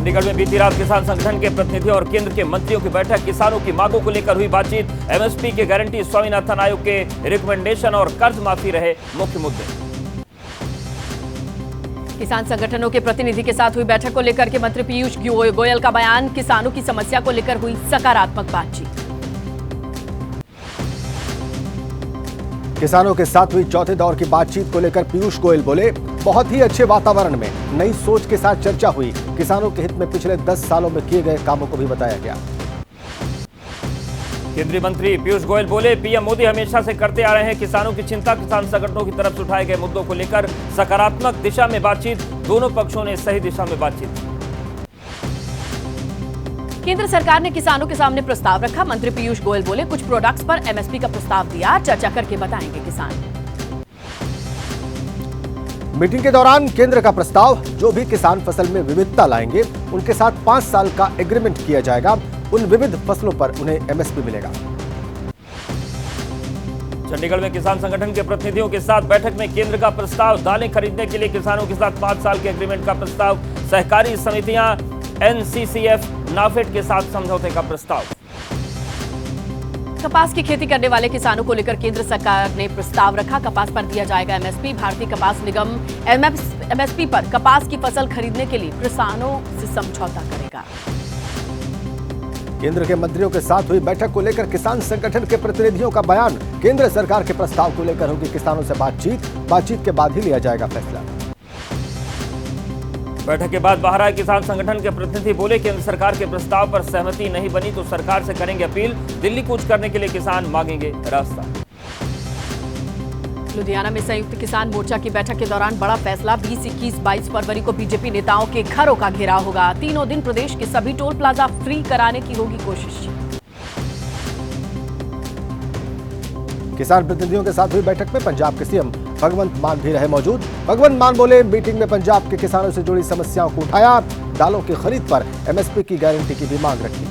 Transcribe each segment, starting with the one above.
चंडीगढ़ में बीती रात किसान संगठन के प्रतिनिधियों और केंद्र के मंत्रियों की बैठक। किसानों की मांगों को लेकर हुई बातचीत। एमएसपी की गारंटी, स्वामीनाथन आयोग के रिकमेंडेशन और कर्ज माफी रहे मुख्य मुद्दे। किसान संगठनों के प्रतिनिधि के साथ हुई बैठक को लेकर के मंत्री पीयूष गोयल का बयान। किसानों की समस्या को लेकर हुई सकारात्मक बातचीत। किसानों के साथ हुई चौथे दौर की बातचीत को लेकर पीयूष गोयल बोले, बहुत ही अच्छे वातावरण में नई सोच के साथ चर्चा हुई। किसानों के हित में पिछले 10 सालों में किए गए कामों को भी बताया गया। केंद्रीय मंत्री पीयूष गोयल बोले, पीएम मोदी हमेशा से करते आ रहे हैं किसानों की चिंता। किसान संगठनों की तरफ से उठाए गए मुद्दों को लेकर सकारात्मक दिशा में बातचीत। दोनों पक्षों ने सही दिशा में बातचीत। केंद्र सरकार ने किसानों के सामने प्रस्ताव रखा। मंत्री पीयूष गोयल बोले, कुछ प्रोडक्ट्स पर एमएसपी का प्रस्ताव दिया, चर्चा करके बताएंगे किसान। मीटिंग के दौरान केंद्र का प्रस्ताव, जो भी किसान फसल में विविधता लाएंगे उनके साथ 5 साल का एग्रीमेंट किया जाएगा। उन विविध फसलों पर उन्हें एमएसपी मिलेगा। चंडीगढ़ में किसान संगठन के प्रतिनिधियों के साथ बैठक में केंद्र का प्रस्ताव, दालें खरीदने के लिए किसानों के साथ 5 साल के एग्रीमेंट का प्रस्ताव, सहकारी समितियां, एनसीसीएफ, नाफेड के साथ समझौते का प्रस्ताव। कपास की खेती करने वाले किसानों को लेकर केंद्र सरकार ने प्रस्ताव रखा। कपास पर दिया जाएगा एमएसपी। भारतीय कपास निगम एमएसपी पर कपास की फसल खरीदने के लिए किसानों से समझौता करेगा। केंद्र के मंत्रियों के साथ हुई बैठक को लेकर किसान संगठन के प्रतिनिधियों का बयान। केंद्र सरकार के प्रस्ताव को लेकर होगी किसानों से बातचीत के बाद ही लिया जाएगा फैसला। बैठक के बाद बाहर आए किसान संगठन के प्रतिनिधि बोले, केंद्र सरकार के प्रस्ताव पर सहमति नहीं बनी तो सरकार से करेंगे अपील। दिल्ली कूच करने के लिए किसान मांगेंगे रास्ता। लुधियाना में संयुक्त किसान मोर्चा की बैठक के दौरान बड़ा फैसला। 20, 21, 22 फरवरी को बीजेपी नेताओं के घरों का घेराव होगा। तीनों दिन प्रदेश के सभी टोल प्लाजा फ्री कराने की होगी कोशिश। किसान प्रतिनिधियों के साथ हुई बैठक में पंजाब के सीएम भगवंत मान भी रहे मौजूद। भगवंत मान बोले, मीटिंग में पंजाब के किसानों से जुड़ी समस्याओं को उठाया। दालों की खरीद पर एमएसपी की गारंटी की भी मांग रखी।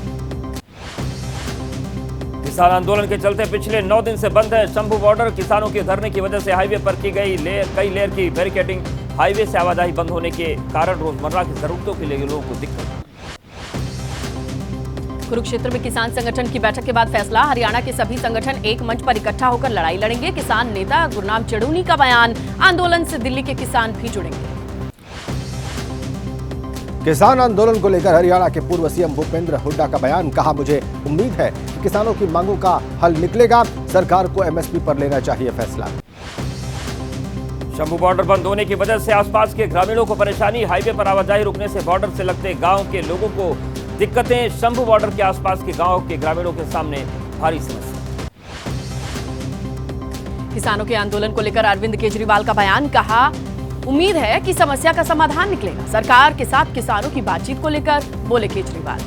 किसान आंदोलन के चलते पिछले 9 दिन से बंद है शंभू बॉर्डर। किसानों के धरने की वजह से हाईवे पर की गई कई लेयर की बैरिकेडिंग। हाईवे से आवाजाही बंद होने के कारण रोजमर्रा की जरूरतों के लिए लोगों को दिक्कत। कुरुक्षेत्र में किसान संगठन की बैठक के बाद फैसला। हरियाणा के सभी संगठन एक मंच पर इकट्ठा होकर लड़ाई लड़ेंगे। किसान नेता गुरनाम चढ़ूनी का बयान, आंदोलन से दिल्ली के किसान भी जुड़ेंगे। किसान आंदोलन को लेकर हरियाणा के पूर्व सीएम भूपेंद्र हुड्डा का बयान। कहा, मुझे उम्मीद है कि किसानों की मांगों का हल निकलेगा। सरकार को एमएसपी पर लेना चाहिए फैसला। शंभू बॉर्डर बंद होने की वजह से आसपास के ग्रामीणों को परेशानी। हाईवे पर आवाजाही रुकने से बॉर्डर से लगते गांव के लोगों को दिक्कतें। शंभू बॉर्डर के आसपास के गांव के ग्रामीणों के सामने भारी समस्या। किसानों के आंदोलन को लेकर अरविंद केजरीवाल का बयान। कहा, उम्मीद है कि समस्या का समाधान निकलेगा। सरकार के साथ किसानों की बातचीत को लेकर बोले केजरीवाल।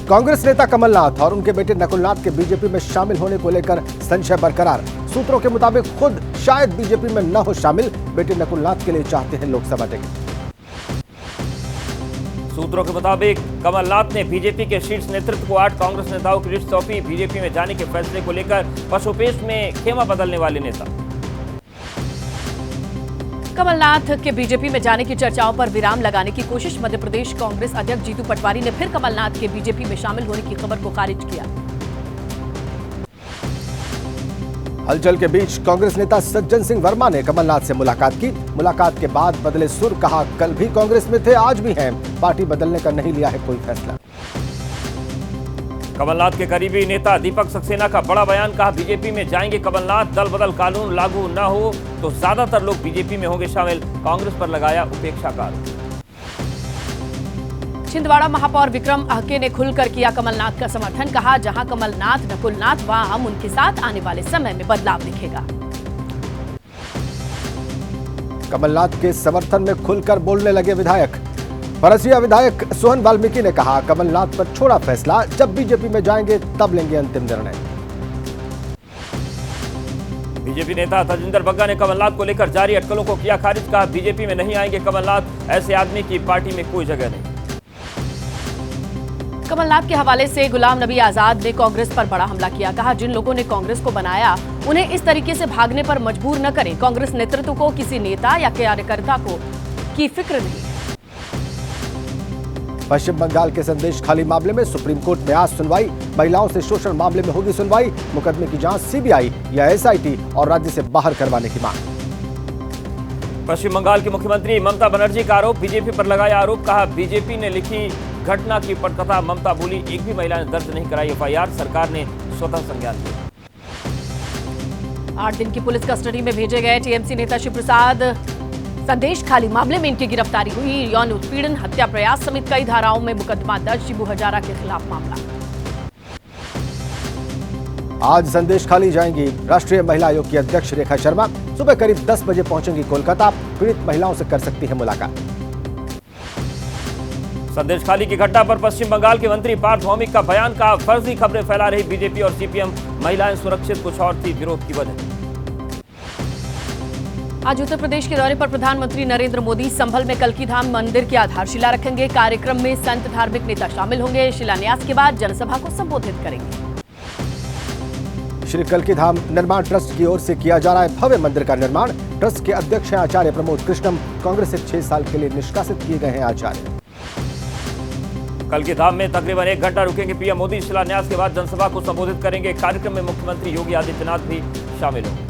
कांग्रेस नेता कमलनाथ और उनके बेटे नकुलनाथ के बीजेपी में शामिल होने को लेकर संशय बरकरार। सूत्रों के मुताबिक खुद शायद बीजेपी में न हो शामिल। बेटे नकुलनाथ के लिए चाहते हैं लोकसभा टिकट। सूत्रों के मुताबिक कमलनाथ ने बीजेपी के शीर्ष नेतृत्व को 8 कांग्रेस नेताओं की लिस्ट सौंपी। बीजेपी में जाने के फैसले को लेकर पशुपेश में खेमा बदलने वाले नेता। कमलनाथ के बीजेपी में जाने की चर्चाओं पर विराम लगाने की कोशिश। मध्य प्रदेश कांग्रेस अध्यक्ष जीतू पटवारी ने फिर कमलनाथ के बीजेपी में शामिल होने की खबर को खारिज किया। हलचल के बीच कांग्रेस नेता सज्जन सिंह वर्मा ने कमलनाथ से मुलाकात की। मुलाकात के बाद बदले सुर। कहा, कल भी कांग्रेस में थे, आज भी हैं। पार्टी बदलने का नहीं लिया है कोई फैसला। कमलनाथ के करीबी नेता दीपक सक्सेना का बड़ा बयान। कहा, बीजेपी में जाएंगे कमलनाथ। दल बदल कानून लागू न हो तो ज्यादातर लोग बीजेपी में होंगे शामिल। कांग्रेस पर लगाया उपेक्षा का आरोप। छिंदवाड़ा महापौर विक्रम आहके ने खुलकर किया कमलनाथ का समर्थन। कहा, जहां कमलनाथ नकुलनाथ वहां हम उनके साथ आने वाले समय में बदलाव दिखेगा। कमलनाथ के समर्थन में खुलकर बोलने लगे विधायक। परसिया विधायक सोहन वाल्मीकि ने कहा, कमलनाथ पर छोड़ा फैसला, जब बीजेपी में जाएंगे तब लेंगे अंतिम निर्णय। बीजेपी नेता तजिंदर बग्गा ने कमलनाथ को लेकर जारी अटकलों को किया खारिज। कहा, बीजेपी में नहीं आएंगे कमलनाथ। ऐसे आदमी की पार्टी में कोई जगह नहीं। कमलनाथ के हवाले से गुलाम नबी आजाद ने कांग्रेस पर बड़ा हमला किया। कहा, जिन लोगों ने कांग्रेस को बनाया उन्हें इस तरीके से भागने पर मजबूर न करें। कांग्रेस नेतृत्व को किसी नेता या कार्यकर्ता को की फिक्र नहीं। पश्चिम बंगाल के संदेश खाली मामले में सुप्रीम कोर्ट में आज सुनवाई। महिलाओं से शोषण मामले में होगी सुनवाई। मुकदमे की जांच सीबीआई या एसआईटी और राज्य से बाहर करवाने की मांग। पश्चिम बंगाल की मुख्यमंत्री ममता बनर्जी का आरोप, बीजेपी पर लगाया आरोप, कहा बीजेपी ने लिखी घटना की पटकथा। ममता बोली, एक भी महिला ने दर्ज नहीं कराई एफआईआर, सरकार ने स्वतः संज्ञान लिया। 8 दिन की पुलिस कस्टडी में भेजे गए टीएमसी नेता शिव प्रसाद संदेश खाली मामले में इनकी गिरफ्तारी हुई। यौन उत्पीड़न, हत्या प्रयास समेत कई धाराओं में मुकदमा दर्ज। शिबू हजारा के खिलाफ मामला। आज संदेश खाली जाएंगी राष्ट्रीय महिला आयोग की अध्यक्ष रेखा शर्मा। सुबह करीब 10 बजे पहुंचेंगी कोलकाता। पीड़ित महिलाओं से कर सकती है मुलाकात। संदेश खाली की घटना पर पश्चिम बंगाल के मंत्री पार्थ भौमिक का बयान, कहा फर्जी खबरें फैला रही बीजेपी और सीपीएम, महिलाएं सुरक्षित कुछ और थी विरोध की वजह। आज उत्तर प्रदेश के दौरे पर प्रधानमंत्री नरेंद्र मोदी संभल में कल्की धाम मंदिर की आधारशिला रखेंगे। कार्यक्रम में संत धार्मिक नेता शामिल होंगे। शिलान्यास के बाद जनसभा को संबोधित करेंगे। श्री कल्की धाम निर्माण ट्रस्ट की ओर से किया जा रहा है भव्य मंदिर का निर्माण। ट्रस्ट के अध्यक्ष हैं आचार्य प्रमोद कृष्णम। कांग्रेस से 6 साल के लिए निष्कासित किए गए हैं आचार्य। कल्की धाम में तकरीबन 1 घंटा रुकेंगे पीएम मोदी। शिलान्यास के बाद जनसभा को संबोधित करेंगे। कार्यक्रम में मुख्यमंत्री योगी आदित्यनाथ भी शामिल होंगे।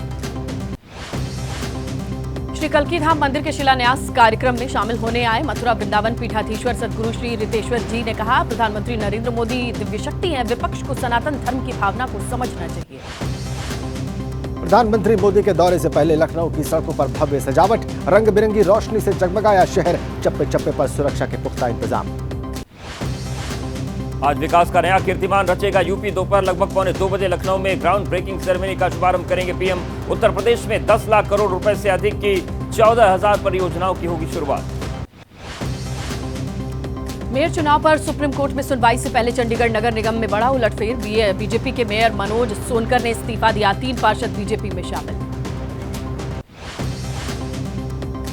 श्री कल्की धाम मंदिर के शिलान्यास कार्यक्रम में शामिल होने आए मथुरा वृंदावन पीठाधीश्वर सदगुरु श्री रितेश्वर जी ने कहा, प्रधानमंत्री नरेंद्र मोदी दिव्य शक्ति हैं, विपक्ष को सनातन धर्म की भावना को समझना चाहिए। प्रधानमंत्री मोदी के दौरे से पहले लखनऊ की सड़कों पर भव्य सजावट, रंग बिरंगी रोशनी से जगमगाया शहर। चप्पे चप्पे पर सुरक्षा के पुख्ता इंतजाम। आज विकास का नया कीर्तिमान रचेगा यूपी। दोपहर लगभग 1:45 बजे लखनऊ में ग्राउंड ब्रेकिंग सेरेमनी का शुभारंभ करेंगे पीएम। उत्तर प्रदेश में 10 लाख करोड़ रुपए से अधिक की 14,000 परियोजनाओं की होगी शुरुआत। मेयर चुनाव पर सुप्रीम कोर्ट में सुनवाई से पहले चंडीगढ़ नगर निगम में बड़ा उलटफेर। बीजेपी के मेयर मनोज सोनकर ने इस्तीफा दिया। 3 पार्षद बीजेपी में शामिल।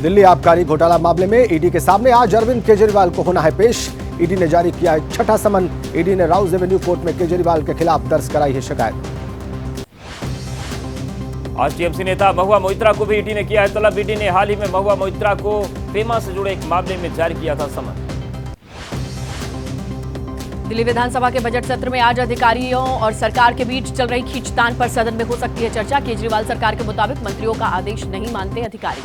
दिल्ली आबकारी घोटाला मामले में ईडी के सामने आज अरविंद केजरीवाल को होना है पेश। ईडी ने जारी किया है 6ठा समन। ईडी ने राउज एवेन्यू कोर्ट में केजरीवाल के खिलाफ दर्ज कराई है शिकायत। आज टीएमसी नेता महुआ मोइत्रा को भी ईडी ने किया है तलब। ईडी ने हाल ही में महुआ मोइत्रा को फेमा से जुड़े एक मामले में जारी किया था समन। दिल्ली विधानसभा के बजट सत्र में आज अधिकारियों और सरकार के बीच चल रही खींचतान पर सदन में हो सकती है चर्चा। केजरीवाल सरकार के मुताबिक मंत्रियों का आदेश नहीं मानते अधिकारी।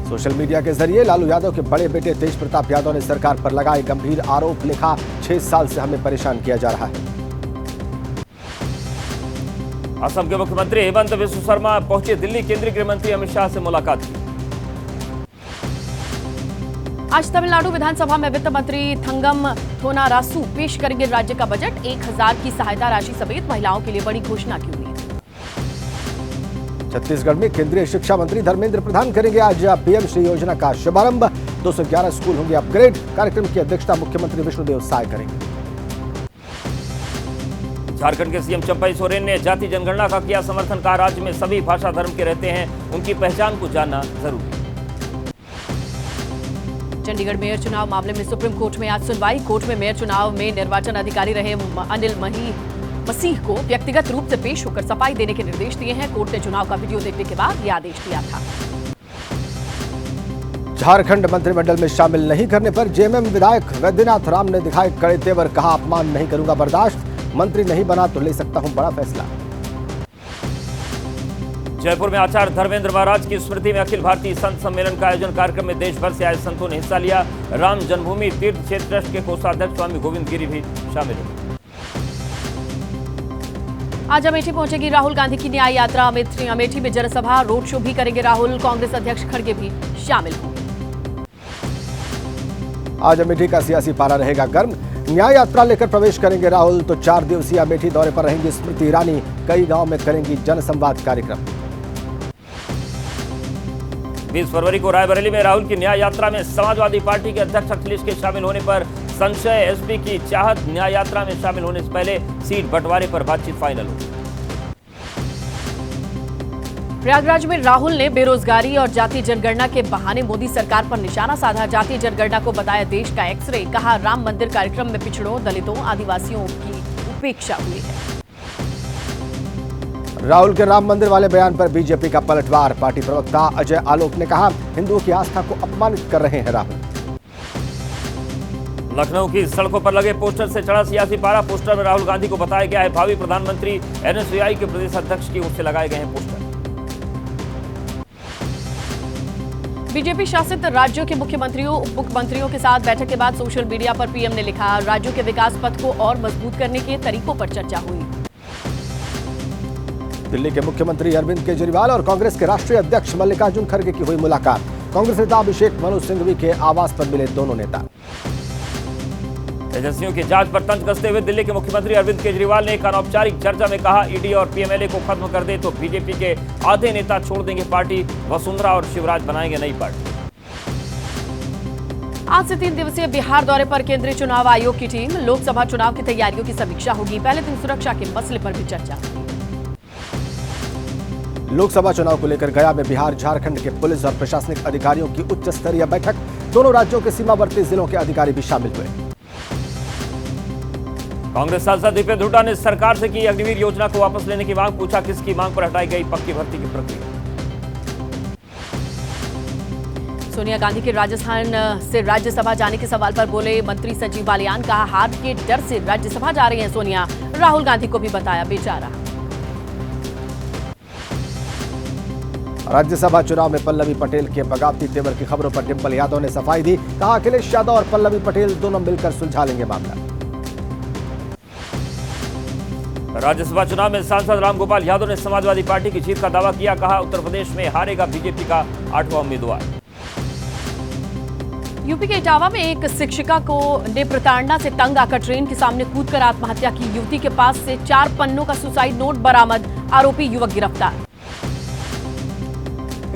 सोशल मीडिया के जरिए लालू यादव के बड़े बेटे तेज प्रताप यादव ने सरकार पर लगाए गंभीर आरोप। लिखा, 6 साल से हमें परेशान किया जा रहा है। असम के मुख्यमंत्री हेमंत बिस्वा शर्मा पहुंचे दिल्ली। केंद्रीय गृह मंत्री अमित शाह से मुलाकात की। आज तमिलनाडु विधानसभा में वित्त मंत्री थंगम थोनारासु पेश करेंगे राज्य का बजट। 1000 की सहायता राशि समेत महिलाओं के लिए बड़ी घोषणा की उम्मीद। छत्तीसगढ़ में केंद्रीय शिक्षा मंत्री धर्मेंद्र प्रधान करेंगे आज पीएम श्री योजना का शुभारंभ। 211 स्कूल होंगे अपग्रेड। कार्यक्रम की अध्यक्षता मुख्यमंत्री विष्णुदेव साय करेंगे। झारखंड के सीएम चंपई सोरेन ने जाति जनगणना का किया समर्थन। कहा, राज्य में सभी भाषा धर्म के रहते हैं, उनकी पहचान को जानना जरूरी। चंडीगढ़ मेयर चुनाव मामले में सुप्रीम कोर्ट में आज सुनवाई। कोर्ट में मेयर चुनाव में निर्वाचन अधिकारी रहे अनिल मसीह को व्यक्तिगत रूप से पेश होकर सफाई देने के निर्देश दिए हैं। कोर्ट ने चुनाव का वीडियो देखने के बाद यह आदेश दिया था। झारखंड मंत्रिमंडल में शामिल नहीं करने पर जेएमएम विधायक वैद्यनाथ राम ने दिखाए कड़े तेवर। कहा, अपमान नहीं करूंगा बर्दाश्त, मंत्री नहीं बना तो ले सकता हूं बड़ा फैसला। जयपुर में आचार्य धर्मेंद्र महाराज की स्मृति में अखिल भारतीय संत सम्मेलन का आयोजन। कार्यक्रम में देश भर से आए संतों ने हिस्सा लिया। राम जन्मभूमि तीर्थ क्षेत्र ट्रस्ट के कोषाध्यक्ष स्वामी गोविंद गिरी भी शामिल हुए। आज अमेठी पहुंचेगी राहुल गांधी की न्याय यात्रा। अमेठी में जनसभा रोड शो भी करेंगे राहुल। कांग्रेस अध्यक्ष खड़गे भी शामिल होंगे। आज अमेठी का सियासी पारा रहेगा गर्म। न्याय यात्रा लेकर प्रवेश करेंगे राहुल तो 4 दिवसीय अमेठी दौरे पर रहेंगी स्मृति ईरानी। कई गांव में करेंगी जनसंवाद कार्यक्रम। 20 फरवरी को रायबरेली में राहुल की न्याय यात्रा में समाजवादी पार्टी के अध्यक्ष अखिलेश के शामिल होने पर संशय। एसपी की चाहत, न्याय यात्रा में शामिल होने से पहले सीट बंटवारे पर बातचीत फाइनल हुई। प्रयागराज में राहुल ने बेरोजगारी और जाति जनगणना के बहाने मोदी सरकार पर निशाना साधा। जाति जनगणना को बताया देश का एक्सरे। कहा, राम मंदिर कार्यक्रम में पिछड़ों, दलितों, आदिवासियों की उपेक्षा हुई है। राहुल के राम मंदिर वाले बयान पर बीजेपी का पलटवार। पार्टी प्रवक्ता अजय आलोक ने कहा, हिंदुओं की आस्था को अपमानित कर रहे हैं राहुल। लखनऊ की सड़कों पर लगे पोस्टर से चढ़ा सियासी पारा। पोस्टर में राहुल गांधी को बताया गया है भावी प्रधानमंत्री। एनएसयूआई के प्रदेश अध्यक्ष की ओर से लगाए गए हैं पोस्टर। बीजेपी शासित राज्यों के मुख्यमंत्रियों उप मुख्यमंत्रियों के साथ बैठक के बाद सोशल मीडिया पर पीएम ने लिखा, राज्यों के विकास पथ को और मजबूत करने के तरीकों पर चर्चा हुई। दिल्ली के मुख्यमंत्री अरविंद केजरीवाल और कांग्रेस के राष्ट्रीय अध्यक्ष मल्लिकार्जुन खड़गे की हुई मुलाकात। कांग्रेस नेता अभिषेक मनु सिंघवी के आवास पर मिले दोनों नेता। एजेंसियों की जांच पर तंज कसते हुए दिल्ली के मुख्यमंत्री अरविंद केजरीवाल ने एक अनौपचारिक चर्चा में कहा, ईडी और पीएमएलए को खत्म कर दे तो बीजेपी के आधे नेता छोड़ देंगे पार्टी, वसुंधरा और शिवराज बनाएंगे नई पार्टी। आज से 3 दिवसीय बिहार दौरे पर केंद्रीय चुनाव आयोग की टीम। लोकसभा चुनाव की तैयारियों की समीक्षा होगी। पहले दिन सुरक्षा के मसले पर भी चर्चा। लोकसभा चुनाव को लेकर गया में बिहार झारखंड के पुलिस और प्रशासनिक अधिकारियों की उच्च स्तरीय बैठक। दोनों राज्यों के सीमावर्ती जिलों के अधिकारी भी शामिल हुए। कांग्रेस सांसद दीपेंद्र हुड्डा ने सरकार से की अग्निवीर योजना को वापस लेने की मांग। पूछा, किसकी मांग पर हटाई गई पक्की भर्ती की प्रक्रिया। सोनिया गांधी के राजस्थान से राज्यसभा जाने के सवाल पर बोले मंत्री संजीव बालियान। कहा, हार के डर से राज्यसभा जा रही हैं सोनिया। राहुल गांधी को भी बताया बेचारा। राज्यसभा चुनाव में पल्लवी पटेल के बगावती तेवर की खबरों पर डिंपल यादव ने सफाई दी। कहा, अखिलेश यादव और पल्लवी पटेल दोनों मिलकर सुलझा लेंगे मामला। राज्यसभा चुनाव में सांसद रामगोपाल यादव ने समाजवादी पार्टी की जीत का दावा किया। कहा, उत्तर प्रदेश में हारेगा बीजेपी का 8वां उम्मीदवार। यूपी के इटावा में एक शिक्षिका को ने प्रताड़ना से तंग आकर ट्रेन के सामने कूदकर आत्महत्या की। युवती के पास से 4 पन्नों का सुसाइड नोट बरामद। आरोपी युवक गिरफ्तार।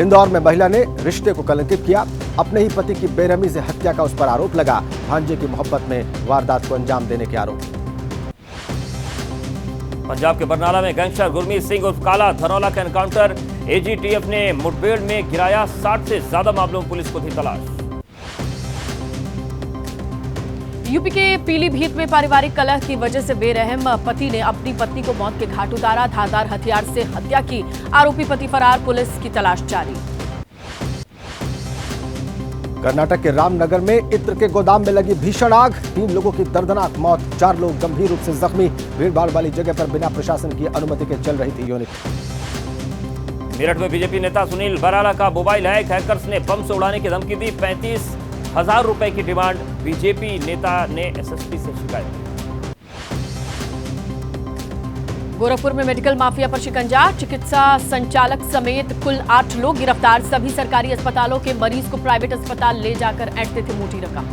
इंदौर में महिला ने रिश्ते को कलंकित किया। अपने ही पति की बेरहमी से हत्या का उस पर आरोप लगा। भांजे की मोहब्बत में वारदात को अंजाम देने के आरोप। पंजाब के बरनाला में गैंगस्टर गुरमीत सिंह उर्फ काला धनौला का एनकाउंटर। एजीटीएफ ने मुठभेड़ में गिराया। 60 से ज्यादा मामलों में पुलिस को थी तलाश। यूपी के पीलीभीत में पारिवारिक कलह की वजह से बेरहम पति ने अपनी पत्नी को मौत के घाट उतारा। धारदार हथियार से हत्या की। आरोपी पति फरार। पुलिस की तलाश जारी। कर्नाटक के रामनगर में इत्र के गोदाम में लगी भीषण आग। 3 लोगों की दर्दनाक मौत। 4 लोग गंभीर रूप से जख्मी। भीड़भाड़ वाली जगह पर बिना प्रशासन की अनुमति के चल रही थी यूनिट। मेरठ में बीजेपी नेता सुनील बराला का मोबाइल हैक। हैकर्स ने बम से उड़ाने की धमकी दी। 35,000 रुपए की डिमांड। बीजेपी नेता ने एसएसपी से शिकायत की। गोरखपुर में मेडिकल माफिया पर शिकंजा। चिकित्सा संचालक समेत कुल 8 लोग गिरफ्तार। सभी सरकारी अस्पतालों के मरीज को प्राइवेट अस्पताल ले जाकर ऐंठते थे मोटी रकम।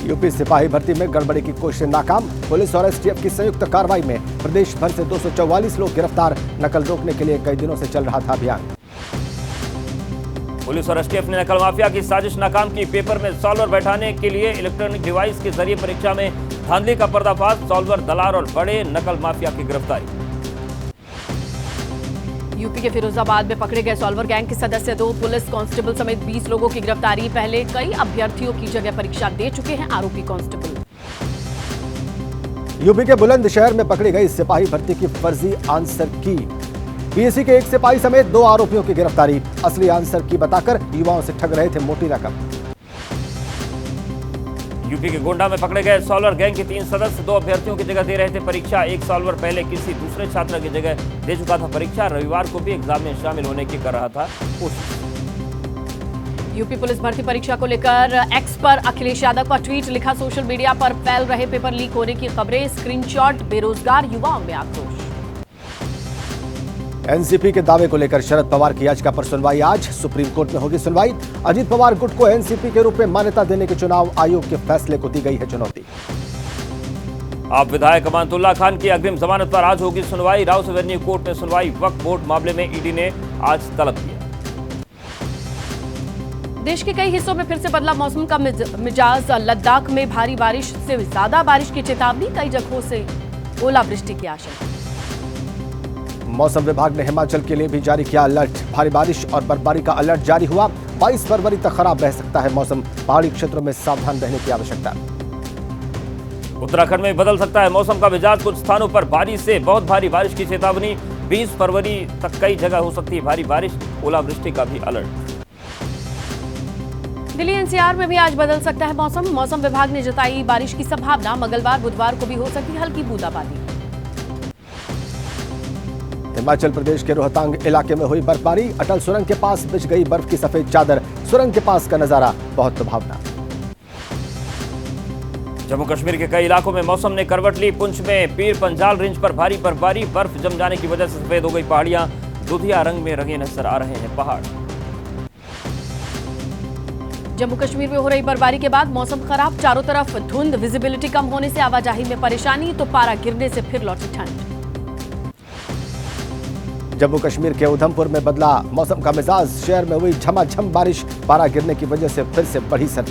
यूपी सिपाही भर्ती में गड़बड़ी की कोशिश नाकाम। पुलिस और एसटीएफ की संयुक्त कार्रवाई में प्रदेश भर से 244 लोग गिरफ्तार। नकल रोकने के लिए कई दिनों से चल रहा था अभियान। पुलिस और एसटीएफ ने नकल माफिया की साजिश नाकाम की। पेपर में सॉल्वर बैठाने के लिए इलेक्ट्रॉनिक डिवाइस के जरिए परीक्षा में धांधली का पर्दाफाश। सॉल्वर दलाल और बड़े नकल माफिया की गिरफ्तारी। यूपी के फिरोजाबाद में पकड़े गए सॉल्वर गैंग के सदस्य 2 पुलिस कांस्टेबल समेत 20 लोगों की गिरफ्तारी। पहले कई अभ्यर्थियों की जगह परीक्षा दे चुके हैं आरोपी कांस्टेबल। यूपी के बुलंदशहर में पकड़ी गई सिपाही भर्ती की फर्जी आंसर की। पीएससी के एक सिपाही समेत 2 आरोपियों की गिरफ्तारी। असली आंसर की बताकर युवाओं से ठग रहे थे मोटी रकम। यूपी के गोंडा में पकड़े गए सॉल्वर गैंग के 3 सदस्य 2 अभ्यर्थियों की जगह दे रहे थे परीक्षा। एक सॉल्वर पहले किसी दूसरे छात्र की जगह दे चुका था परीक्षा। रविवार को भी एग्जाम में शामिल होने की कर रहा था कोशिश। यूपी पुलिस भर्ती परीक्षा को लेकर एक्स पर अखिलेश यादव का ट्वीट। लिखा, सोशल मीडिया पर फैल रहे पेपर लीक होने की खबरें। स्क्रीनशॉट। बेरोजगार युवाओं में आक्रोश। एनसीपी के दावे को लेकर शरद पवार की याचिका पर सुनवाई आज। सुप्रीम कोर्ट में होगी सुनवाई। अजीत पवार गुट को एनसीपी के रूप में मान्यता देने के चुनाव आयोग के फैसले को दी गई है चुनौती। आप विधायक अमानतुल्लाह खान की अग्रिम जमानत पर आज होगी सुनवाई। राउस एवेन्यू कोर्ट में सुनवाई। वक्फ बोर्ड मामले में ईडी ने आज तलब किया। देश के कई हिस्सों में फिर से बदला मौसम का मिजाज। लद्दाख में भारी बारिश से ज्यादा बारिश की चेतावनी। कई जगहों से ओलावृष्टि की आशंका। मौसम विभाग ने हिमाचल के लिए भी जारी किया अलर्ट। भारी बारिश और बर्फबारी का अलर्ट जारी हुआ। 22 फरवरी तक खराब रह सकता है मौसम। पहाड़ी क्षेत्रों में सावधान रहने की आवश्यकता। उत्तराखंड में बदल सकता है मौसम का मिजाज। कुछ स्थानों पर भारी से बहुत भारी बारिश की चेतावनी। 20 फरवरी तक कई जगह हो सकती है भारी बारिश। ओलावृष्टि का भी अलर्ट। दिल्ली एनसीआर में भी आज बदल सकता है मौसम। मौसम विभाग ने जताई बारिश की संभावना। मंगलवार बुधवार को भी हो सकती है हल्की बूंदाबांदी। हिमाचल प्रदेश के रोहतांग इलाके में हुई बर्फबारी। अटल सुरंग के पास बिछ गई बर्फ की सफेद चादर। सुरंग के पास का नजारा बहुत लुभावना। जम्मू कश्मीर के कई इलाकों में मौसम ने करवट ली। पुंछ में पीर पंजाल रेंज पर भारी बर्फबारी। बर्फ जम जाने की वजह से सफेद हो गई पहाड़ियां। दुधिया रंग में रंगे नजर आ रहे हैं पहाड़। जम्मू कश्मीर में हो रही बर्फबारी के बाद मौसम खराब। चारों तरफ धुंध। विजिबिलिटी कम होने से आवाजाही में परेशानी तो पारा गिरने से फिर लौटी ठंड। जम्मू कश्मीर के उधमपुर में बदला मौसम का मिजाज। शहर में हुई झमाझम बारिश। पारा गिरने की वजह से फिर से बढ़ी सर्दी।